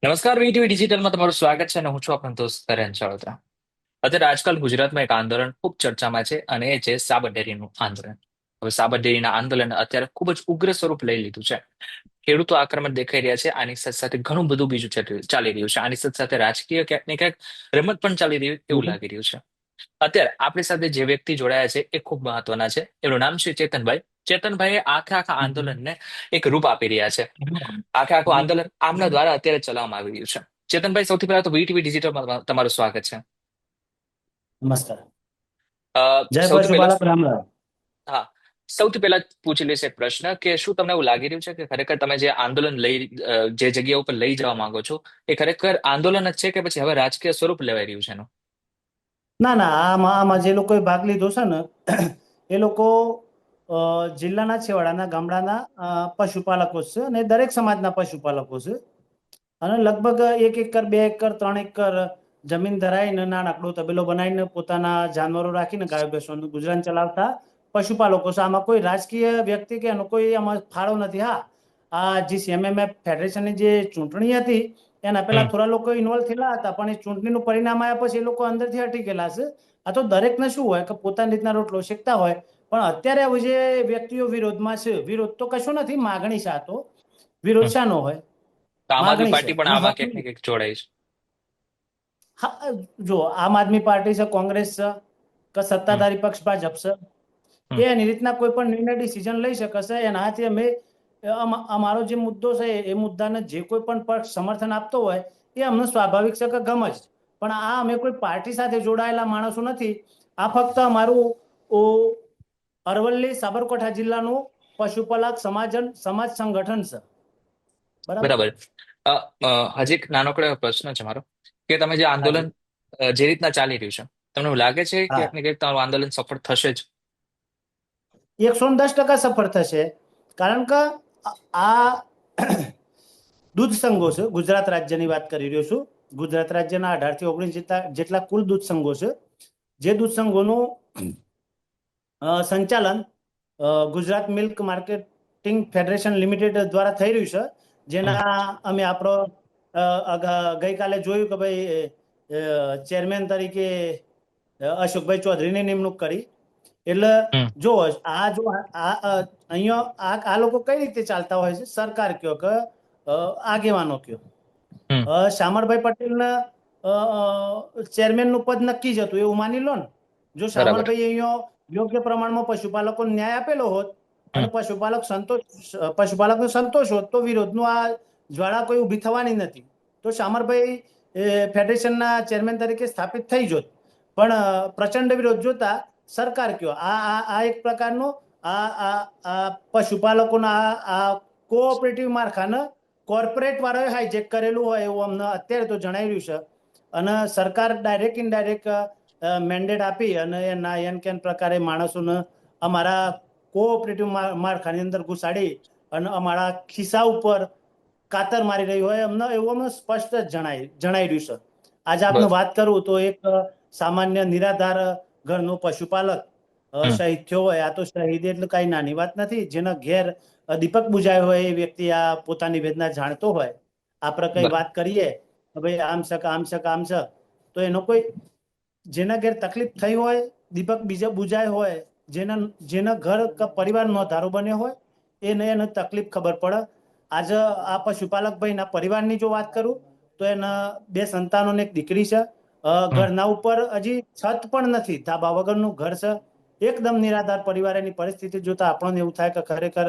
નમસ્કાર, વીટીવી ડિજિટલમાં તમારું સ્વાગત છે અને હું છું આપણો દોસ્ત કરણ ચાવડા. અત્યારે આજકાલ ગુજરાતમાં એક આંદોલન ખૂબ ચર્ચામાં છે અને એ છે સાબરડેરીનું આંદોલન. હવે સાબરડેરીના આંદોલન અત્યારે ખૂબ જ ઉગ્ર સ્વરૂપ લઈ લીધું છે. ખેડૂતો આક્રમણ દેખાઈ રહ્યા છે. આની સાથે સાથે ઘણું બધું બીજું ચાલી રહ્યું છે. આની સાથે સાથે રાજકીય ક્યાંક ને ક્યાંક રમત પણ ચાલી રહી એવું હમ. લાગી રહ્યું છે. અત્યારે આપણી સાથે જે વ્યક્તિ જોડાયા છે એ ખૂબ મહત્વના છે. એનું નામ છે ચેતનભાઈ. ચેતનભાઈ આખા આંદોલનને એક રૂપ આપી રહ્યા છે. આખું આંદોલન આમના દ્વારા અત્યારે ચલાવવામાં આવી રહ્યું છે. ચેતનભાઈ, સૌથી પહેલા તો વીટીવી ડિજિટલમાં તમારું સ્વાગત છે. નમસ્કાર. જય સૌથી પહેલા પશુપાલક રામ રામ. હા, સૌથી પહેલા પૂછી લઈશ એક પ્રશ્ન કે શું તમને એવું લાગી રહ્યું છે કે ખરેખર તમે જે આંદોલન જે જગ્યા ઉપર લઈ જવા માંગો છો એ ખરેખર આંદોલન જ છે કે પછી હવે રાજકીય સ્વરૂપ લેવાઈ રહ્યું છે એનું? ના ના, આમાં જે લોકોએ ભાગ લીધો છે ને એ લોકો જિલ્લાના છેવાડાના ગામડાના પશુપાલકો છે અને દરેક સમાજના પશુપાલકો છે. અને લગભગ 1 એકર, 2 એકર, 3 એકર જમીન ધરાવીને નાનકડો તબેલો બનાવીને પોતાના જાનવરો રાખીને ગાયો ભેંસોનું ગુજરાન ચલાવતા પશુપાલકો છે. આમાં કોઈ રાજકીય વ્યક્તિ કે એનો કોઈ આમાં ફાળો નથી. હા, આ જે સીએમએમએફ ફેડરેશનની જે ચૂંટણી હતી એના પહેલા હમ. થોડા લોકો ઇન્વોલ્વ થયેલા હતા, પણ એ ચૂંટણીનું પરિણામ આવ્યા પછી એ લોકો અંદરથી હટી ગયેલા છે. આ તો દરેકને શું હોય કે પોતાની રીતના રોટલો શેકતા હોય. પણ અત્યારે હવે જે વ્યક્તિઓ વિરોધમાં છે, વિરોધ તો કશો નથી, માગણી છે. આ તો વિરોધ હમ. શાનો હોય? તો આમ આદમી માગણી છે પાર્ટી પણ અને આમાં હક. ક્યાંક ને ક્યાંક જોડાય છે. હા, જો આમ આદમી પાર્ટી છે, કોંગ્રેસ છે, કે હમ. સત્તાધારી પક્ષ ભાજપ છે, હમ. એ એની રીતના કોઈ પણ નિર્ણય ડિસિઝન લઈ શકે છે. એનાથી અમે અમારો જે મુદ્દો છે એ મુદ્દાને જે કોઈ પણ પક્ષ સમર્થન આપતો હોય એ અમને સ્વાભાવિક છે કે ગમે જ. પણ આ અમે કોઈ પાર્ટી સાથે જોડાયેલા માણસો નથી. આ ફક્ત અમારું અરવલ્લી સાબરકાંઠા જિલ્લાનું પશુપાલક સમાજ સંગઠન છે. બરાબર. બરાબર. હજી એક નાનકડો એવો પ્રશ્ન છે મારો કે તમે જે આંદોલન હાજી. જે રીતના ચાલી રહ્યું છે, તમને એવું લાગે છે કે હા, ક્યાંક ને ક્યાંક તમારું આંદોલન સફળ થશે જ? 110% સફળ થશે. કારણ કે આ દૂધ સંઘો છે. ગુજરાત રાજ્યની વાત કરી રહ્યો છું. ગુજરાત રાજ્યના 18 થી 19 જેટલા કુલ દૂધ સંઘો છે. જે દૂધ સંઘોનું સંચાલન Gujarat milk marketing federation limited દ્વારા થઈ રહ્યું છે. હમ. જેના અમે આપણો ગઈકાલે જોયું કે ભાઈ ચેરમેન તરીકે અશોકભાઈ ચૌધરીની નિમણૂક કરી. એટલે હમ. જો અહીંયા આ લોકો કઈ રીતે ચાલતા હોય છે? સરકાર કયો કે આગેવાનો કયો. હમ. શામળભાઈ પટેલને ચેરમેનનું પદ નક્કી જ હતું એવું માની લો ને. જો બરાબર. શામળભાઈ અહીંયા યોગ્ય પ્રમાણમાં પશુપાલકોને ન્યાય આપેલો હોત હમ. અને પશુપાલકનો સંતોષ હોત તો વિરોધનું આ જ્વાળા કોઈ ઊભી થવાની નથી. તો શામળભાઈ ફેડરેશનના ચેરમેન તરીકે સ્થાપિત થઈ જોત. પણ પ્રચંડ વિરોધ જોતા સરકાર કયો આ એક પ્રકારનો પશુપાલકોના આ કોઓપરેટિવ માળખાને કોર્પોરેટ વાળાએ હાઈજેક કરેલું હોય એવું અમને અત્યારે તો જણાઈ રહ્યું છે. અને સરકાર ડાયરેક્ટ ઇનડાયરેક્ટ મેન્ડેટ આપી અને એના એન કેન પ્રકારે માણસોને અમારા કોઓપરેટિવ માળખાની અંદર ઘુસાડી અને અમારા ખિસ્સા ઉપર કાતર મારી રહ્યું હોય અમને એવું અમને સ્પષ્ટ જણાઈ રહ્યું છે. આજે આપણે બસ. વાત કરું તો એક સામાન્ય નિરાધાર ઘરનો પશુપાલક હમ. શહીદ થયો હોય. આ તો શહીદ એટલે કઈ નાની વાત નથી. જેના ઘેર દીપક બુજાયો હોય એ વ્યક્તિ આ પોતાની વેદના જાણતો હોય. આપણે કઈ બરાબર. વાત કરીએ ભાઈ આમ છે આમ છે આમ છે, તો એનો કોઈ જેના ઘેર તકલીફ થઈ હોય, દીપક બીજા બુજાય હોય, જેના ઘર પરિવાર નોંધારો બન્યો હોય એને તકલીફ ખબર પડે. આજે આ પશુપાલક ભાઈના પરિવારની જો વાત કરું તો એના બે સંતાનોને એક દીકરી છે. હમ. ઘરના ઉપર હજી છત પણ નથી, ધાબા વગરનું ઘર છે. એકદમ નિરાધાર પરિવાર. એની પરિસ્થિતિ જોતા આપણને એવું થાય કે ખરેખર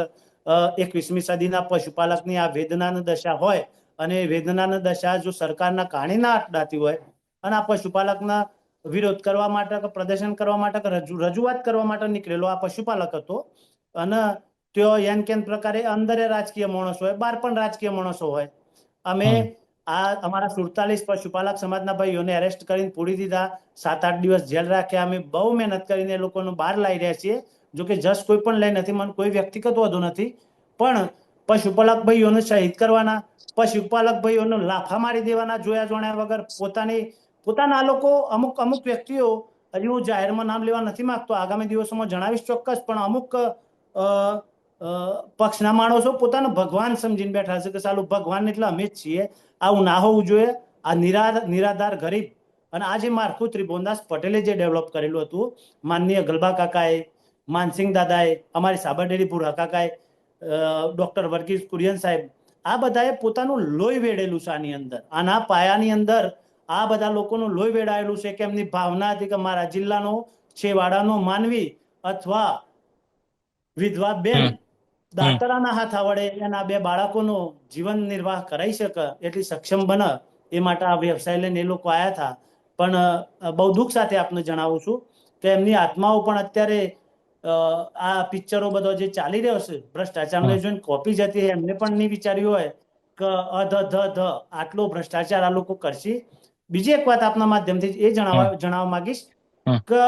21મી સદીના પશુપાલકની આ વેદનાની દશા હોય અને વેદનાની દશા જો સરકારના કારણે ના અટડાતી હોય અને આ પશુપાલકના વિરોધ કરવા માટે કે પ્રદર્શન કરવા માટે કે રજૂઆત કરવા માટે નીકળેલો આ પશુપાલક હતો. અને તેઓ એન કેન પ્રકારે અંદર રાજકીય માણસો હોય, બહાર પણ રાજકીય માણસો હોય. અમે હમ. અમારા 47 પશુપાલક સમાજના ભાઈઓને એરેસ્ટ કરીને પૂરી દીધા. 7-8 દિવસ જેલ રાખ્યા. અમે બહુ મહેનત કરીને એ લોકોને બહાર લાવી રહ્યા છીએ. જોકે જસ કોઈ પણ લઈ નથી, મને કોઈ વ્યક્તિગત વાંધો નથી. પણ પશુપાલક ભાઈઓને શહીદ કરવાના, પશુપાલક ભાઈઓને લાફા મારી દેવાના જોયા જોણ્યા વગર પોતાના લોકો અમુક અમુક વ્યક્તિઓ, હજી હું જાહેરમાં નામ લેવા નથી માંગતો, આગામી દિવસોમાં જણાવીશ ચોક્કસ, પણ અમુક પક્ષના માણસો પોતાનો ભગવાન સમજીને બેઠા છે કે સાલું ભગવાન એટલે અમે જ છીએ, આવું ના હોવું જોઈએ. આ નિરાધાર ગરીબ અને આ જે માળખું ત્રિભુવનદાસ પટેલે જે ડેવલપ કરેલું હતું, માનનીય ગલબા કાકાએ, માનસિંહ દાદાએ, અમારી સાબરડેરી ભુરા કાકાએ, ડોક્ટર વર્ગીસ કુરિયન સાહેબ, આ બધાએ પોતાનું લોહી વેડેલું છે આની અંદર. આના પાયાની અંદર આ બધા લોકોનું લોહી વેડાયેલું છે કે એમની ભાવના હતી કે મારા જિલ્લાનો છેવાડાનો માનવી અથવા વિધવા બેન હમ દાતરાના હાથ વડે એના બે બાળકોનો જીવન નિર્વાહ કરાઈ શકે એટલી સક્ષમ બને એ માટે આ વ્યવસાય લઈને એ લોકો આવ્યા હતા. પણ બહુ દુઃખ સાથે આપને જણાવું છું કે એમની આત્માઓ પણ અત્યારે આ પિક્ચરો બધો જે ચાલી રહ્યો છે ભ્રષ્ટાચારને હમ જોઈને કોપી જતી, એમને પણ નહીં વિચાર્યું હોય કે ધ આટલો ભ્રષ્ટાચાર આ લોકો કરશે. બીજી એક વાત આપના માધ્યમથી એ હમ જણાવવા માંગીશ હમ કે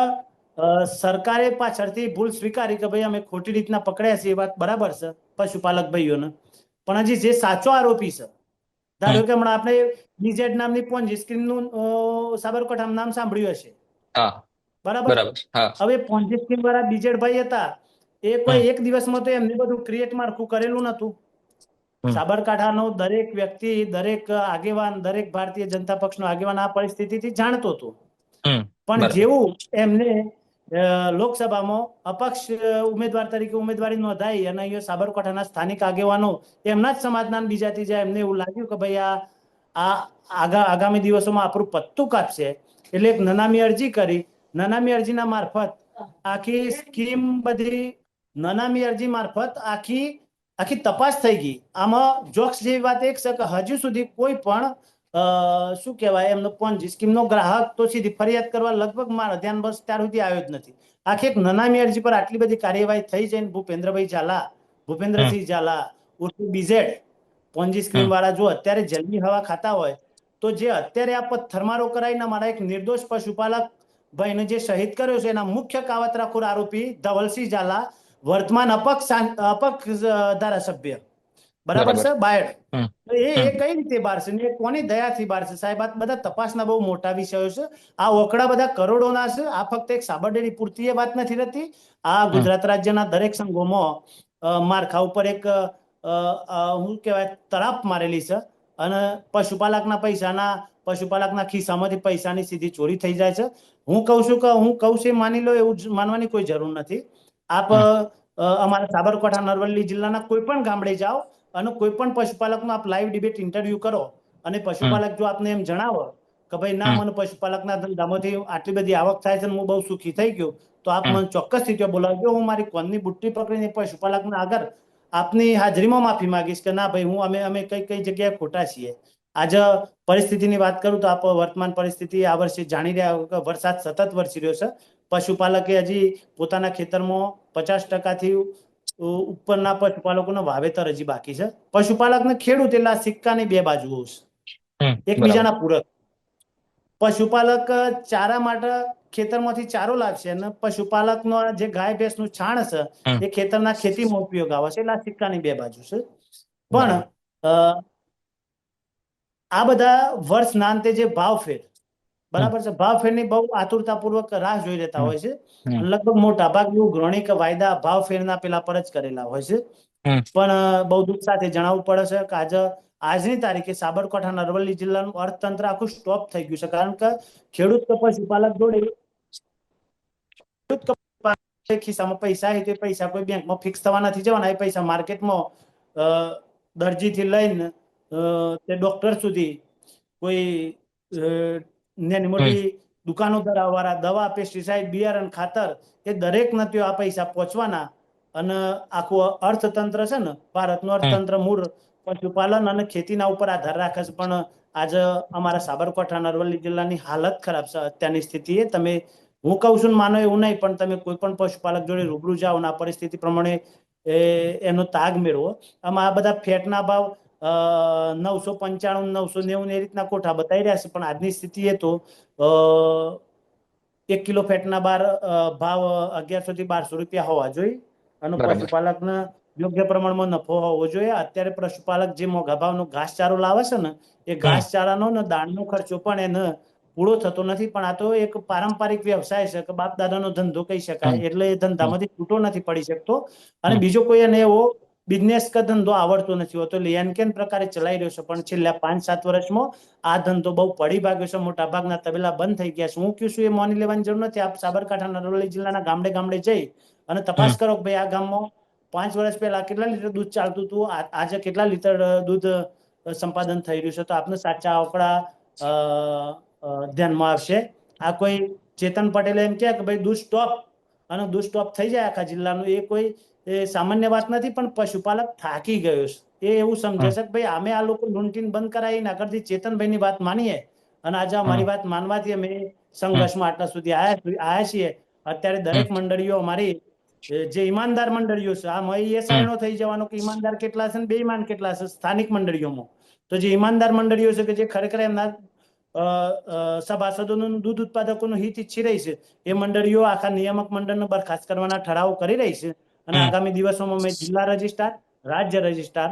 સરકારે પાછળથી ભૂલ સ્વીકારી કે ભાઈ અમે ખોટી રીતના પકડ્યા છે, એ વાત બરાબર છે પશુપાલક ભાઈઓને. પણ હજી જે સાચો આરોપી છે, ધારો હમ કે હમણાં આપણે બીઝેડ નામની પોન્જી સ્કીમનું સાબરકાંઠામાં નામ સાંભળ્યું હશે, હા બરાબર છે. બરાબર હા હવે પોન્જી સ્કીમ વાળા બીજેડભાઈ હતા, એ હમ કોઈ એક દિવસમાં તો એમને બધું ક્રિએટ માળખું કરેલું નતું. હમ સાબરકાંઠાનો દરેક વ્યક્તિ, દરેક આગેવાન, દરેક ભારતીય જનતા પક્ષનો આગેવાન આ પરિસ્થિતિથી જાણતો હતો. હમ પણ બરાબર જેવું એમને લોકસભામાં અપક્ષ ઉમેદવાર તરીકે ઉમેદવારી નોંધાઈ અને અહીંયા સાબરકાંઠાના સ્થાનિક આગેવાનો એમના જ સમાજના બીજા ત્રીજા એમને એવું લાગ્યું કે ભાઈ આગામી દિવસોમાં આપણું પત્તું કાપશે, એટલે એક નનામી અરજી કરી. નનામી અરજીના મારફત આખી સ્કીમ બધી નનામી અરજી મારફત આખી તપાસ થઈ ગઈ. આમાં જોક્સ જેવી વાત એક છે કે હજુ સુધી કોઈ પણ શું કહેવાય એમનો પોન્જી સ્કીમનો ગ્રાહક તો સીધી ફરિયાદ કરવા લગભગ મારા ધ્યાન બસ ત્યાર સુધી આવ્યો જ નથી. આખી એક નનામી અરજી પર આટલી બધી કાર્યવાહી થઈ છે. હમ ભૂપેન્દ્રસિંહ ઝાલા ઉર્ફે બીઝેડ પોન્જી સ્કીમ હમ વાળા જો અત્યારે જલની હવા ખાતા હોય તો જે અત્યારે આ થરમારો કરાવીને મારા એક નિર્દોષ પશુપાલક ભાઈને જે શહીદ કર્યો છે એના મુખ્ય કાવતરાખોર આરોપી ધવલસિંહ ઝાલા, વર્તમાન અપક્ષ ધારાસભ્ય, બરાબર બરાબર છે, બાયડ. હમ તો એ હમ કઈ રીતે બહાર છે ને કોની દયાથી બહાર છે? સાહેબ, આ બધા તપાસના બહુ મોટા વિષયો છે. આ ઓકડા બધા કરોડોના છે. આ ફક્ત એક સાબરડેરી પૂરતી એ વાત નથી રહેતી. આ હમ ગુજરાત રાજ્યના દરેક સંઘોમાં માળખા ઉપર એક શું કહેવાય તરાપ મારેલી છે અને પશુપાલકના ખિસ્સામાંથી પૈસાની સીધી ચોરી થઈ જાય છે. હું કહું છું એ માની લો, એવું માનવાની કોઈ જરૂર નથી. આપ હમ અમારા સાબરકાંઠા નરવલ્લી જિલ્લાના કોઈ પણ ગામડે જાઓ અને કોઈ પણ પશુપાલકનો આપ લાઈવ ડિબેટ ઇન્ટરવ્યુ કરો અને હમ પશુપાલક જો આપને એમ જણાવો કે ભાઈ ના, હમ મને પશુપાલકના ધંધામાંથી આટલી બધી આવક થાય છે, હું બહુ સુખી થઈ ગયો, તો આપ હમ મને ચોક્કસ રીતે બોલાવજો. હું મારી કોનની બુટ્ટી પકડીને પશુપાલકના આગળ આપની હાજરીમાં માફી માંગીશ કે ના ભાઈ, અમે કઈ કઈ જગ્યાએ ખોટા છીએ. આજે પરિસ્થિતિની વાત કરું તો આપ વર્તમાન પરિસ્થિતિ આ વર્ષે જાણી રહ્યા કે વરસાદ સતત વરસી રહ્યો છે. પશુપાલકે હજી પોતાના ખેતરમાં 50%થી ઉપરના પશુપાલકોનું વાવેતર હજી બાકી છે. પશુપાલક ને ખેડૂત એટલે આ સિક્કાની બે બાજુઓ છે, બરાબર એકબીજાના પૂરક. પશુપાલક ચારા માટે ખેતરમાંથી ચારો લાવશે અને પશુપાલકનો જે ગાય ભેંસનું છાણ છે હમ એ ખેતરના ખેતીમાં ઉપયોગ આવે છે. એટલે આ સિક્કાની બે બાજુ છે. પણ બરાબર આ બધા વર્ષના અંતે જે ભાવફેર, હમ બરાબર છે, ભાવફેરની બહુ આતુરતાપૂર્વક રાહ જોઈ લેતા હમ હોય છે. હમ અને લગભગ મોટા ભાગનું ગ્રહણિક વાયદા ભાવફેરના પેલા પર જ કરેલા હોય છે. હમ પણ બહુ દુઃખ સાથે જણાવવું પડે છે કે આજની તારીખે સાબરકાંઠા અરવલ્લી જિલ્લાનું અર્થતંત્ર આખું સ્ટોપ થઈ ગયું છે. કારણ કે ખેડૂત કે પશુપાલક જોડે ખિસ્સામાં પૈસા હોય તો પૈસા કોઈ બેંકમાં ફિક્સ થવા નથી જવાના. એ પૈસા માર્કેટમાં દરજીથી લઈને તે ડોક્ટર સુધી, કોઈ નાની હમ મોટી દુકાનો ધરાવવાળા, દવા, પેસ્ટિસાઇડ, બિયારણ, ખાતર, એ દરેક નથી આ પૈસા પહોંચવાના. અને આખું અર્થતંત્ર છે ને, ભારતનું હમ અર્થતંત્ર મૂળ પશુપાલન અને ખેતીના ઉપર આધાર રાખે છે. પણ આજે અમારા સાબરકાંઠા અરવલ્લી જિલ્લાની હાલત ખરાબ છે. અત્યારની સ્થિતિ તમે, હું કહું છું માનો એવું નહીં, પણ તમે કોઈ પણ પશુપાલક જોડે રૂબરૂ જાઓ અને આ પરિસ્થિતિ પ્રમાણે એનો તાગ મેળવો. આમાં આ બધા ફેટના ભાવ 995, 990 એ રીતના કોઠા બતાવી રહ્યા છે. પણ આજની સ્થિતિ એ તો 1 કિલો ફેટના ભાવ 1100 થી 1200 રૂપિયા હોવા જોઈએ અને બરાબર પશુપાલકને યોગ્ય પ્રમાણમાં નફો હોવો જોઈએ. અત્યારે પશુપાલક જે મોંઘા ભાવનો ઘાસચારો લાવે છે ને, એ હમ ઘાસચારાનો ને દાણનો ખર્ચો પણ એને પૂરો થતો નથી, પણ આ તો એક પારંપરિક વ્યવસાય છે કે બાપ દાદાનો ધંધો કહી શકાય, હમ એટલે એ હમ ધંધામાંથી છૂટો નથી પડી શકતો. અને હમ બીજો કોઈ એને એવો બિઝનેસ કે ધંધો આવડતો નથી હોતો, લેન કેન પ્રકારે ચલાવી રહ્યો છે. પણ છેલ્લા 5-7 વર્ષમાં આ ધંધો બહુ પડી ભાગ્યો છે. મોટા ભાગના તબેલા બંધ થઈ ગયા છે. હું કયું છું એ માની લેવાની જરૂર નથી. આપ સાબરકાંઠાના અરવલ્લી જિલ્લાના ગામડે ગામડે જઈ અને તપાસ હમ કરો કે ભાઈ આ ગામમાં 5 વર્ષ પહેલા કેટલા લીટર દૂધ ચાલતું હતું, આજે કેટલા લીટર દૂધ સંપાદન થઈ રહ્યું છે, તો આપને સાચા આંકડા ધ્યાનમાં આવશે. આ કોઈ ચેતન પટેલે એમ કહે કે ભાઈ દૂધ સ્ટોપ અને દૂધ સ્ટોપ થઈ જાય આખા જિલ્લાનું, એ કોઈ સામાન્ય વાત નથી. પણ પશુપાલક થાકી ગયો છે, એ એવું સમજે હમ છે કે ભાઈ અમે આ લોકો લૂંટીને બંધ કરાવીને આગળથી ચેતનભાઈની વાત માનીએ, અને આજે હમ અમારી વાત માનવાથી અમે હમ સંઘર્ષમાં આટલા સુધી આયા છીએ. અત્યારે હમ દરેક મંડળીઓ અમારી જે ઈમાનદાર મંડળીઓ છે, આ એ હમ સાયણો થઈ જવાનો કે ઈમાનદાર કેટલા છે ને બેઈમાન કેટલા છે સ્થાનિક મંડળીઓમાં. તો જે ઈમાનદાર મંડળીઓ છે કે જે ખરેખર એમના સભાસદોનું દૂધ ઉત્પાદકોનું હિત ઈચ્છી રહી છે, એ મંડળીઓ આખા નિયામક મંડળને બરખાસ્ત કરવાના ઠરાવો કરી રહી છે. અને હમ આગામી દિવસોમાં મેં જિલ્લા રજિસ્ટ્રાર, રાજ્ય રજિસ્ટ્રાર,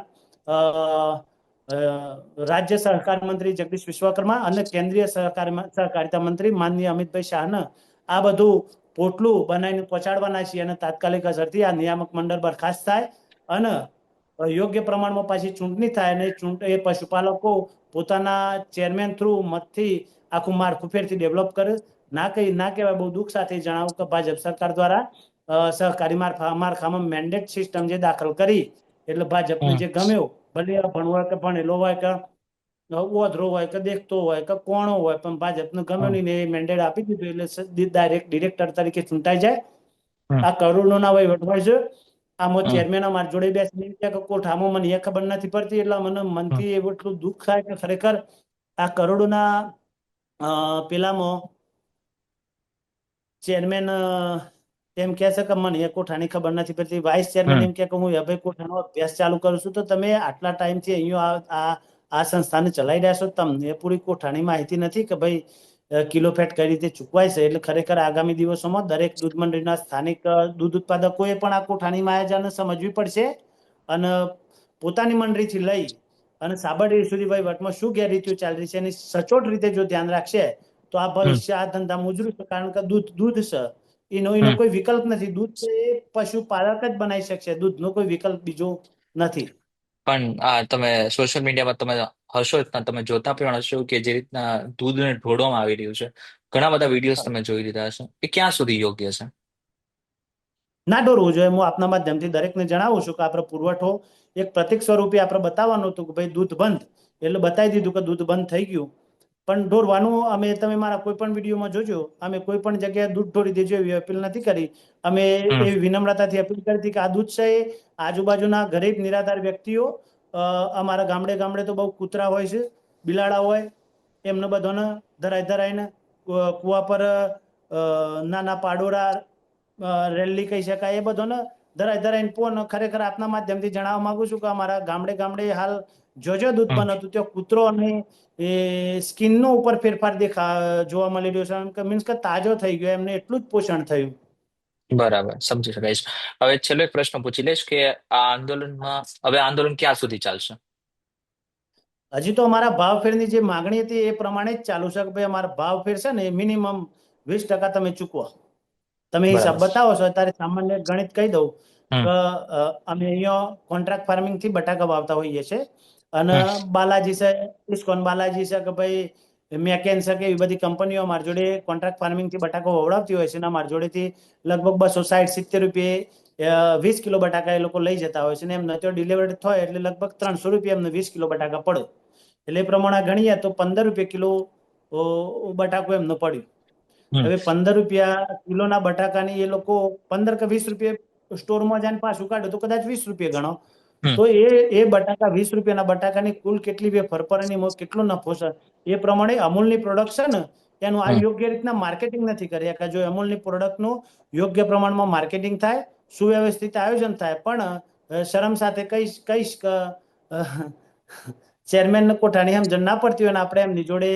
રાજ્ય સહકાર મંત્રી જગદીશ વિશ્વકર્મા અને કેન્દ્રીય સહકારિતા મંત્રી માનનીય અમિતભાઈ શાહને આ બધું પોટલું બનાવીને પહોંચાડવાના છીએ. અને તાત્કાલિક અસરથી આ નિયામક મંડળ બરખાસ્ત થાય અને યોગ્ય પ્રમાણમાં પાછી ચૂંટણી થાય, અને એ પશુપાલકો પોતાના ચેરમેન થ્રુ મતથી આખું માળખું ફેરથી ડેવલપ કરે. ના કહેવાય, બહુ દુઃખ સાથે જણાવું કે ભાજપ સરકાર દ્વારા સહકારી માળખામાં મેન્ડેટ સિસ્ટમ જે દાખલ કરી, એટલે ભાજપને હમ જે ગમ્યો, ભલે ભણવો હોય કે ભણેલો હોય કે ઓધરો હોય કે દેખતો હોય કે કોણો હોય, પણ ભાજપને ગમ્યો હમ નહીં ને એ મેન્ડેટ આપી દીધું, એટલે ડાયરેક્ટ ડિરેક્ટર તરીકે ચૂંટાઈ જાય. હમ આ કરોડોના વહીવટ હોય છે. આમાં હમ ચેરમેન અમારી જોડે બેસીને કોઠામાં મને એ ખબર નથી પડતી, એટલે મને હમ મનથી એવું એટલું દુઃખ થાય કે ખરેખર આ કરોડોના પેલામાં ચેરમેન એમ કે છે કે મને એ કોઠાની ખબર નથી પડતી, વાઇસ ચેરમેન હમ એમ કે હું અભય કોઠાનો અભ્યાસ ચાલુ કરું છું. તો તમે આટલા ટાઈમથી અહીંયા આ સંસ્થાને ચલાવી રહ્યા છો, તમને પૂરી કોઠાની માહિતી નથી કે ભાઈ કિલો ફેટ કઈ રીતે ચૂકવાય છે. એટલે ખરેખર આગામી દિવસોમાં દરેક દૂધ મંડળીના સ્થાનિક દૂધ ઉત્પાદકોએ પણ આ કોઠાની માયાજાને સમજવી પડશે, અને પોતાની મંડળીથી લઈ અને સાબરડેરી સુધી વહીવટમાં શું ગેરરીતિઓ ચાલી રહી છે એની સચોટ રીતે જો ધ્યાન રાખશે તો આ હમ ભવિષ્ય આ ધંધા ઉજળું છે. કારણ કે દૂધ છે, એનો હમ કોઈ વિકલ્પ નથી. દૂધ એ પશુપાલક જ બનાવી શકશે, દૂધનો કોઈ વિકલ્પ બીજો નથી. પણ આ તમે સોશિયલ મીડિયામાં તમે હશો જ ને, તમે જોતા પણ હશો કે જે રીતના દૂધને ઢોળવામાં આવી રહ્યું છે, ઘણા બધા વિડીયોઝ તમે જોઈ લીધા હશે, એ ક્યાં સુધી યોગ્ય છે? ના દોરવું જોઈએ. હું આપના માધ્યમથી દરેકને જણાવું છું કે આપણે પુરવઠો એક પ્રતિક સ્વરૂપે આપણે બતાવવાનું હતું કે ભાઈ દૂધ બંધ, એટલે બતાવી દીધું કે દૂધ બંધ થઈ ગયું. પણ ઢોરવાનું તમે મારા કોઈ પણ વિડીયોમાં જોજો, અમે કોઈ પણ જગ્યાએ દૂધ ઢોળી દેજો એવી અપીલ નથી કરી. અમે હમ એવી વિનમ્રતાથી અપીલ કરી હતી કે આ દૂધ છે એ આજુબાજુના ગરીબ નિરાધાર વ્યક્તિઓ, અમારા ગામડે ગામડે તો બહુ કૂતરા હોય છે, બિલાડા હોય, એમને બધાને ધરાઈને કુવા પર નાના પાડોરા રેલી કહી શકાય, એ બધોને ધરાઈને પોન ખરેખર આપના માધ્યમથી જણાવવા માંગુ છું કે અમારા ગામડે ગામડે હાલ જો દૂધ હમ બન હતું ત્યાં કૂતરો અને એ સ્કિનનો ઉપર ફેરફાર જોવા મળી રહ્યો છે. મીન્સ કે તાજો થઈ ગયો, એમને એટલું જ પોષણ થયું. બરાબર, સમજી શકાય છે. હવે છેલ્લો એક પ્રશ્ન પૂછી લઈશ કે આ આંદોલનમાં હવે આંદોલન ક્યાં સુધી ચાલશે? હજી તો અમારા ભાવફેરની જે માગણી હતી એ પ્રમાણે જ ચાલુ છે કે ભાઈ અમારા ભાવફેર છે ને મિનિમમ 20% તમે ચૂકવો. તમે હિસાબ બરાબર. બતાવો છો, અત્યારે સામાન્ય ગણિત કહી દઉં હમ કે અમે અહીંયા કોન્ટ્રાક્ટ ફાર્મિંગ થી બટાકા વાવતા હોઈએ છીએ, અને હમ બાલાજી છે, ઇસ્કોન બાલાજી છે કે ભાઈ મેકેન છે કે એવી બધી કંપનીઓ અમારી જોડે કોન્ટ્રાક્ટ ફાર્મિંગ થી બટાકો વવડાવતી હોય છે, અને અમારી જોડેથી લગભગ 260-70 રૂપિયે 20 કિલો બટાકા એ લોકો લઈ જતા હોય છે, ને એમને તો ડિલિવર્ડ થાય એટલે લગભગ 300 રૂપિયા એમને 20 કિલો બટાકા પડે. એટલે એ પ્રમાણે ગણીએ તો 15 રૂપિયા કિલો બટાકો એમને પડ્યું. હમ હવે 15 રૂપિયા કિલોના બટાકાની એ લોકો 15 કે 20 રૂપિયા સ્ટોરમાં જઈને પાછું કાઢે તો કદાચ 20 રૂપિયા ગણો, હમ તો એ બટાકા 20 રૂપિયાના બટાકાની કુલ કેટલી વેફર પર અને કેટલો નફો છે એ પ્રમાણે અમૂલની પ્રોડક્શન એનું આ હમ યોગ્ય રીતના માર્કેટિંગ નથી કરી કે જો અમૂલની પ્રોડક્ટનું યોગ્ય પ્રમાણમાં માર્કેટિંગ થાય, સુવ્યવસ્થિત આયોજન થાય. પણ શરમ સાથે કહીશ કે ચેરમેન કોઠાની સમજણ ના પડતી હોય ને આપણે એમની જોડે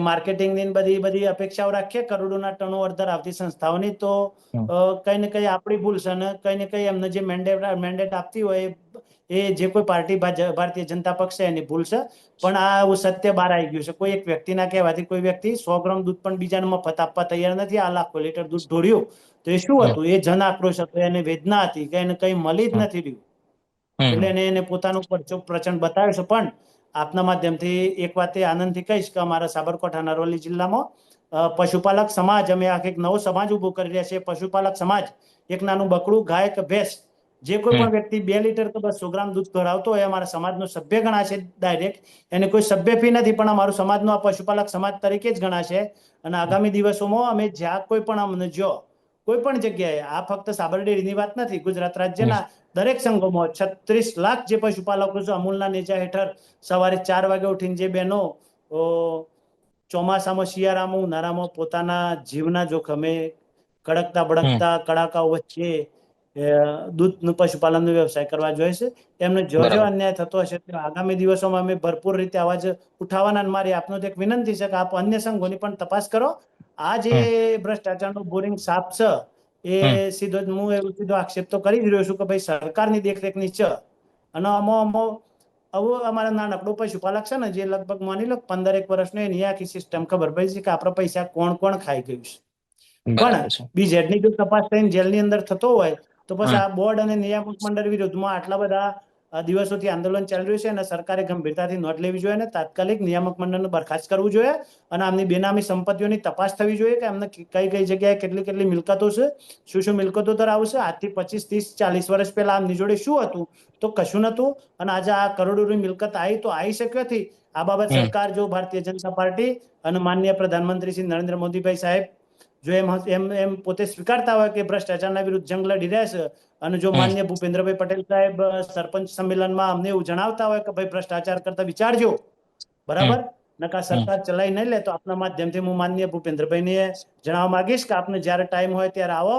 માર્કેટિંગની બધી અપેક્ષાઓ રાખીએ કરોડોના ટર્નઓવર ધરાવતી સંસ્થાઓની, તો હમ કઈ ને કઈ આપણી ભૂલ છે, અને કઈ ને કઈ એમને જે મેન્ડેટ આપતી હોય એ જે કોઈ પાર્ટી ભારતીય જનતા પક્ષ છે એની ભૂલ છે, પણ આ સત્ય બહાર આવી ગયું છે. કોઈ એક વ્યક્તિના કહેવાથી કોઈ વ્યક્તિ 100 ગ્રામ દૂધ પણ બીજાને મફત આપવા તૈયાર નથી. આ લાખો લીટર દૂધ ઢોળ્યું તો એ શું હમ હતું? એ જન આક્રોશ હતો, એને વેદના હતી કે એને કંઈ મળી જ હમ નથી રહ્યું. એટલે હમ એને પોતાનું પ્રચંડ બતાવ્યું છે. પણ આપના માધ્યમથી એક વાત એ આનંદથી કહીશ કે અમારા સાબરકાંઠા અરવલ્લી જિલ્લામાં પશુપાલક સમાજ, અમે આખો એક નવો સમાજ ઉભો કરી રહ્યા છીએ. પશુપાલક સમાજ, એક નાનું બકડું, ગાય કે ભેંસ, જે કોઈ હમ પણ વ્યક્તિ 2 લીટર કે 200 ગ્રામ દૂધ ધરાવતો હોય, અમારા સમાજનો સભ્ય ગણાશે ડાયરેક્ટ. એને કોઈ સભ્ય ફી નથી, પણ અમારું સમાજનો આ પશુપાલક સમાજ તરીકે જ ગણાશે. અને આગામી દિવસોમાં અમે જ્યાં કોઈ પણ અમને જો કોઈ પણ જગ્યાએ, આ ફક્ત સાબરડેરીની વાત નથી, ગુજરાત હમ રાજ્યના દરેક સંઘોમાં 36 લાખ જે પશુપાલકો છે અમૂલના નેજા હેઠળ સવારે 4 વાગે ઉઠીને જે બહેનો ચોમાસામાં, શિયાળામાં, ઉનાળામાં પોતાના જીવના જોખમે કડકતા હમ બળકતા કડાકાઓ વચ્ચે દૂધનું પશુપાલનનો વ્યવસાય કરવા જોઈએ છે. એમને જો બરાબર. અન્યાય થતો હશે તો આગામી દિવસોમાં અમે ભરપૂર રીતે અવાજ ઉઠાવવાના. મારી આપનો તો એક વિનંતી છે કે આપ અન્ય સંઘોની પણ તપાસ કરો. આ જે હમ ભ્રષ્ટાચારનો બોરિંગ સાપ છે, હમ એ સીધો હું એવું સીધો આક્ષેપ તો કરી જ રહ્યો છું કે ભાઈ સરકારની દેખરેખની છે. અને આવું અમારા નાનકડું પશુપાલક છે ને, જે લગભગ માની લો 15 એક વર્ષનો, એની આખી સિસ્ટમ ખબર પડી છે કે આપણા પૈસા કોણ કોણ ખાઈ ગયું છે. પણ બરાબર છે. બીઝેડની જો તપાસ થઈને જેલની અંદર થતો હોય તો પછી હમ આ બોર્ડ અને નિયામક મંડળ વિરુદ્ધમાં આટલા બધા દિવસોથી આંદોલન ચાલી રહ્યું છે, અને સરકારે ગંભીરતાથી નોંધ લેવી જોઈએ અને તાત્કાલિક નિયામક મંડળને બરખાસ્ત કરવું જોઈએ. અને આમની બેનામી સંપત્તિઓની તપાસ થવી જોઈએ કે અમને કઈ કઈ જગ્યાએ કેટલી કેટલી મિલકતો છે, શું શું મિલકતો ધરાવશે. આજથી 25, 30, 40 વર્ષ પહેલા આમની જોડે શું હતું? તો કશું નતું. અને આજે આ કરોડોની મિલકત આવી તો આવી છે ક્યાંથી? આ બાબત હમ સરકાર, જો ભારતીય જનતા પાર્ટી અને માનનીય પ્રધાનમંત્રી શ્રી નરેન્દ્ર મોદીભાઈ સાહેબ જો એમ પોતે સ્વીકારતા હોય કે ભ્રષ્ટાચારના વિરુદ્ધ જંગ લડી રહ્યા છે, અને જો હમ માનનીય ભૂપેન્દ્રભાઈ પટેલ સાહેબ સરપંચ સંમેલનમાં અમને એવું જણાવતા હોય કે ભાઈ ભ્રષ્ટાચાર કરતા વિચારજો, હમ બરાબર, નકા હમ સરકાર ચલાવી નહીં લે, તો આપના માધ્યમથી હું માનનીય ભૂપેન્દ્રભાઈને જણાવવા માંગીશ કે આપને જ્યારે ટાઈમ હોય ત્યારે આવો,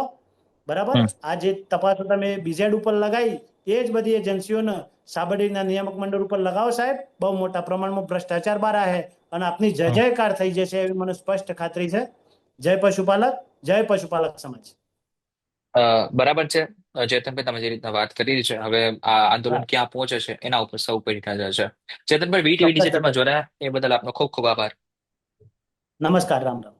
બરાબર. હમ આ જે તપાસો તમે બીઝેડ ઉપર લગાવી, એ જ બધી એજન્સીઓને સાબરડીના નિયામક મંડળ ઉપર લગાવો સાહેબ. બહુ મોટા પ્રમાણમાં ભ્રષ્ટાચાર બહાર આવે અને આપની જય હમ. જયકાર થઈ જશે એવી મને સ્પષ્ટ ખાતરી છે. જય પશુપાલક, જય પશુપાલક સમાજ. બરાબર છે. ચેતનભાઈ, તમે જે રીતના વાત કરી છે, હવે આ આંદોલન હા, ક્યાં પહોંચે છે એના ઉપર સૌ કોઈ નજર છે. ચેતનભાઈ, વીટીવી ચોક્કસ ડિજિટલમાં ચોક્કસ. જોડાયા એ બદલ આપનો ખૂબ ખૂબ આભાર. નમસ્કાર, રામ રામ.